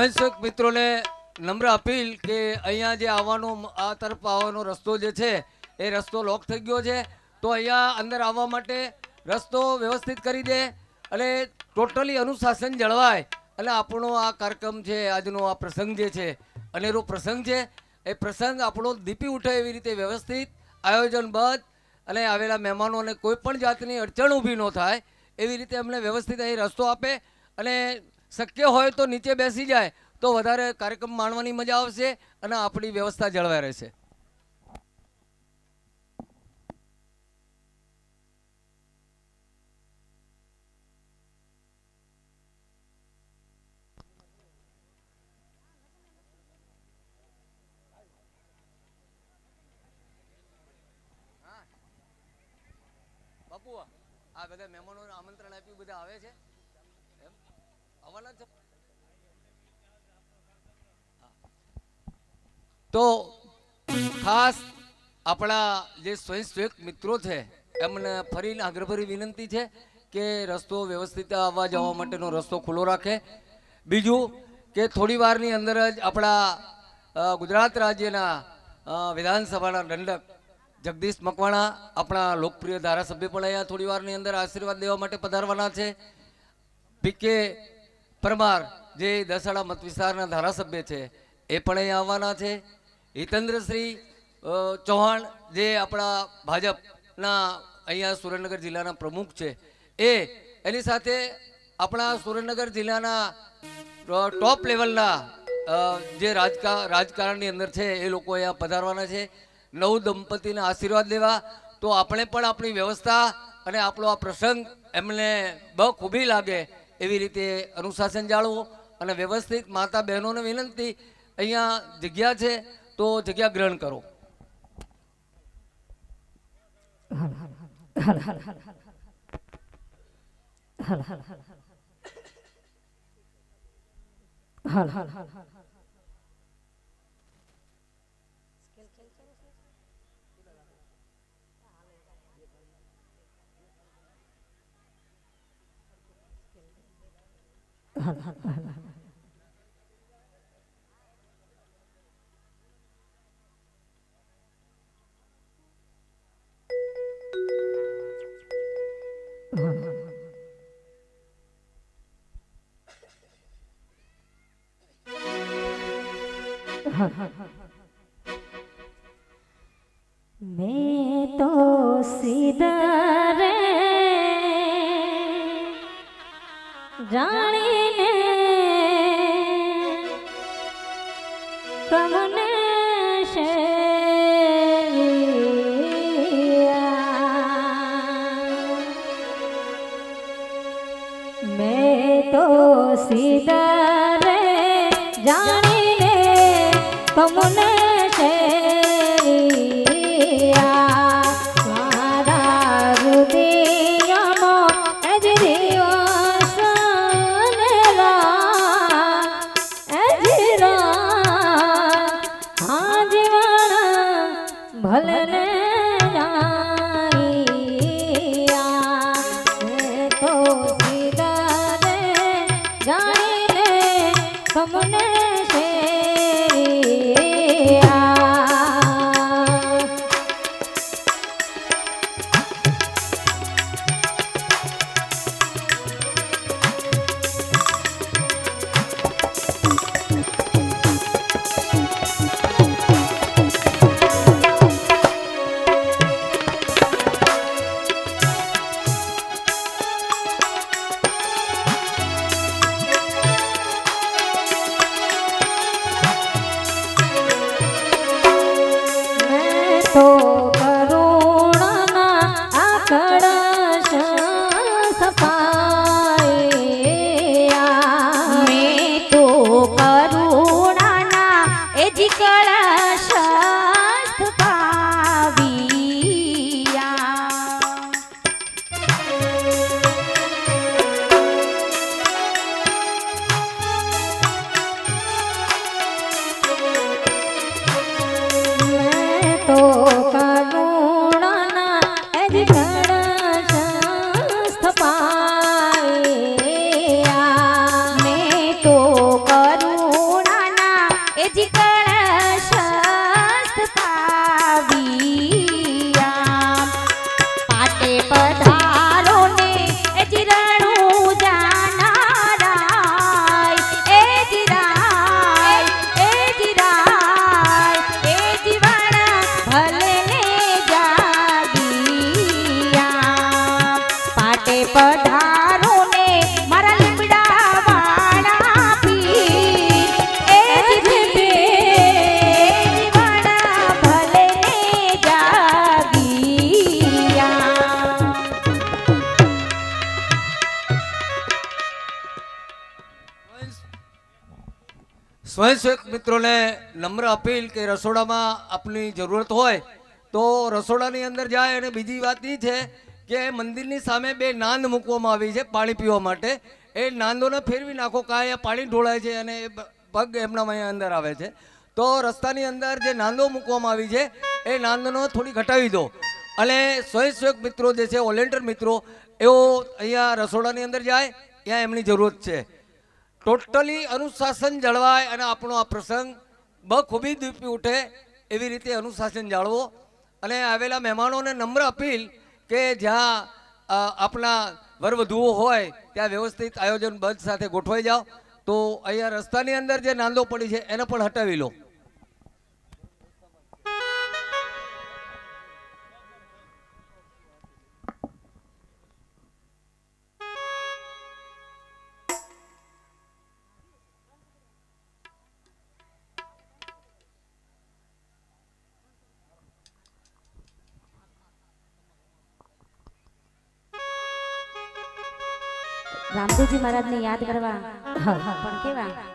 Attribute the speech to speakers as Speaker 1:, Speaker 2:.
Speaker 1: સ્વયંસેવક મિત્રોને નમ્ર અપીલ કે અહીંયા જે આવવાનો આ તરફ આવવાનો રસ્તો જે છે એ રસ્તો લોક થઈ ગયો છે, તો અહીંયા અંદર આવવા માટે રસ્તો વ્યવસ્થિત કરી દે અને ટોટલી અનુશાસન જળવાય અને આપણો આ કાર્યક્રમ છે, આજનો આ પ્રસંગ જે છે અનેરો પ્રસંગ છે, એ પ્રસંગ આપણો દીપી ઉઠે એવી રીતે વ્યવસ્થિત આયોજનબદ્ધ અને આવેલા મહેમાનોને કોઈ પણ જાતની અડચણ ઊભી ન થાય એવી રીતે અમને વ્યવસ્થિત અહીં રસ્તો આપે અને શક્ય હોય તો નીચે બેસી જાય તો વધારે કાર્યક્રમ માણવાની મજા આવશે અને આપણી વ્યવસ્થા જળવાઈ રહેશે. બાપુ આ બધા મહેમાનોને આમંત્રણ આપ્યું, બધા આવે છે એમ આવવાના છે. તો ખાસ આપણા જે સ્વયંસેવક મિત્રો છે એમને ફરી આગ્રહભરી વિનંતી છે કે રસ્તો વ્યવસ્થિત આવવા જવા માટેનો રસ્તો ખુલ્લો રાખે. બીજું કે થોડી વારની અંદર જ આપણા ગુજરાત રાજ્યના વિધાનસભાના દંડક જગદીશ મકવાણા આપણા લોકપ્રિય ધારાસભ્ય પણ અહીંયા થોડી વારની અંદર આશીર્વાદ દેવા માટે પધારવાના છે. પીકે પરમાર જે દસાડા મત વિસ્તારના ધારાસભ્ય છે એ પણ અહીંયા આવવાના છે. હિતેન્દ્રશ્રી ચૌહાણ જે આપણા ભાજપના અહીંયા સુરેન્દ્રનગર જિલ્લાના પ્રમુખ છે એની સાથે આપણા સુરેન્દ્રનગર જિલ્લાના ટોપ લેવલના જે રાજકારણની અંદર છે એ લોકો અહીંયા પધારવાના છે નવ દંપતીના આશીર્વાદ લેવા. તો આપણે પણ આપણી વ્યવસ્થા અને આપણો આ પ્રસંગ એમને બખૂબી લાગે એવી રીતે અનુશાસન જાળવો અને વ્યવસ્થિત માતા બહેનોને વિનંતી અહીંયા જગ્યા છે તો જગ્યા ગ્રહણ કરો.
Speaker 2: मैं तो सीधा रे जाने कमने से मैं तो सीधा रे जाने कमने
Speaker 3: कमने से
Speaker 1: સ્વયંસેવક મિત્રોને નમ્ર અપીલ કે રસોડામાં આપની જરૂરત હોય તો રસોડાની અંદર જાય. અને બીજી વાત એ છે કે મંદિરની સામે 2 નાંદ મૂકવામાં આવી છે પાણી પીવા માટે. એ નાંદોને ફેરવી નાખો, કાંઈ પાણી ઢોળાય છે અને પગ એમના અહીંયા અંદર આવે છે. તો રસ્તાની અંદર જે નાંદો મૂકવામાં આવી છે એ નાંદનો થોડી ઘટાવી દો. અને સ્વયંસેવક મિત્રો જે છે, વોલેન્ટિયર મિત્રો, એઓ અહીંયા રસોડાની અંદર જાય, ત્યાં એમની જરૂરત છે. ટોટલી અનુશાસન જળવાય અને આપણો આ પ્રસંગ બખૂબી દીપી ઉઠે એવી રીતે અનુશાસન જાળવો. અને આવેલા મહેમાનોને નમ્ર અપીલ કે જ્યાં આપણા વરવધુઓ હોય ત્યાં વ્યવસ્થિત આયોજનબદ્ધ સાથે ગોઠવાઈ જાઓ. તો અહીંયા રસ્તાની અંદર જે નાંદો પડી છે એને પણ હટાવી લો.
Speaker 3: રામદેવજી મહારાજને યાદ કરવા પણ કેવા